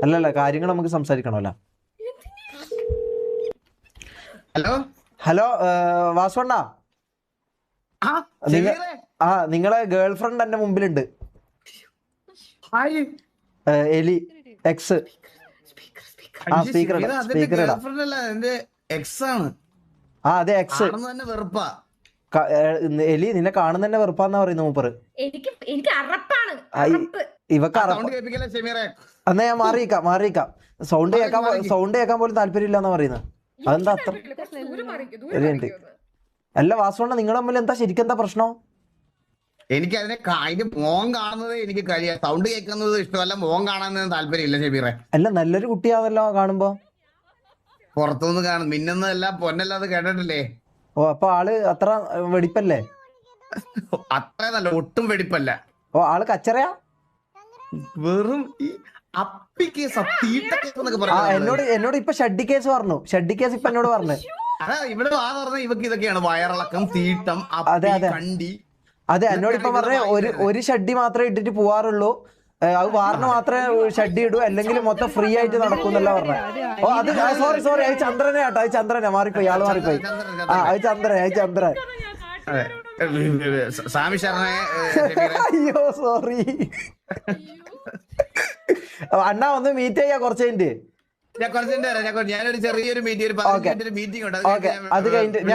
അല്ലല്ല കാര്യങ്ങൾ നമുക്ക് സംസാരിക്കണമല്ലോ. ഹലോ ഹലോ വാസുണ്ണ, നിങ്ങളെ ഗേൾ ഫ്രണ്ട് എന്റെ മുമ്പിലുണ്ട്. എലി എക്സ്. സ്പീക്കർ അതെ എക്സ്. എലി നിന്നെ കാണുന്ന തന്നെ വെറുപ്പാന്നാ പറയുന്നത് മൂപ്പറ്. ഇവക്ക് എന്നാ ഞാൻ മാറിയിക്കാം. സൗണ്ട് കേൾക്കാൻ പോലും താല്പര്യം ഇല്ലാന്നാ പറയുന്നത്. അതെന്താ അത്ര? അല്ല വാസുണ്ണ, നിങ്ങൾ തമ്മിൽ എന്താ ശരിക്കും എന്താ പ്രശ്നം? എനിക്ക് അതിന്റെ മോൻ കാണുന്നത് എനിക്ക് കഴിയാം, സൗണ്ട് കേൾക്കുന്നത് ഇഷ്ടമല്ല, മോൻ കാണാൻ താല്പര്യമില്ല ഷെബീറെ. അല്ല നല്ലൊരു കുട്ടിയാണല്ലോ കാണുമ്പോ. പുറത്തുനിന്ന് കാണും മിന്നുന്നതല്ല പൊന്നല്ലാതെ കേട്ടിട്ടില്ലേ? ഓ അപ്പൊ ആള് അത്ര വെടിപ്പല്ലേ? അത്ര നല്ല ഒട്ടും വെടിപ്പല്ല. ഓ ആള് കച്ചറയാ? വെറും ഈ എന്നോട് ഇപ്പൊ ഷഡ്ഡി കേസ് പറഞ്ഞു. ഷഡ്ഡി കേസ് ഇപ്പൊ എന്നോട് പറഞ്ഞു. അതാ ഇവിടെ പറഞ്ഞ ഇവക്ക് ഇതൊക്കെയാണ് വയറിളക്കം, തീട്ടം, കണ്ടി. അതെ എന്നോട് ഇപ്പൊ പറഞ്ഞ ഒരു ഷഡ്ഡി മാത്രമേ ഇട്ടിട്ട് പോവാറുള്ളൂ, അത് വാറിന് മാത്രമേ ഷഡ്ഡി ഇടൂ, അല്ലെങ്കിൽ മൊത്തം ഫ്രീ ആയിട്ട് നടക്കുന്നല്ല പറഞ്ഞ. ഓ അത് സോറി അത് ചന്ദ്രനെ കേട്ടോ, അത് ചന്ദ്രനെ മാറിപ്പോയി, ആള് മാറിപ്പോയി. അത് ചന്ദ്രൻ. അയ്യോ സോറി അണ്ണാ, ഒന്ന് മീറ്റ് ചെയ്യാ കുറച്ച് കഴിഞ്ഞിട്ട്. ഞാനൊരു ചെറിയൊരു മീറ്റിംഗ്, ഒരു 15 മിനിറ്റ് മീറ്റിംഗ് ഉണ്ട്, അത് കഴിഞ്ഞിട്ട്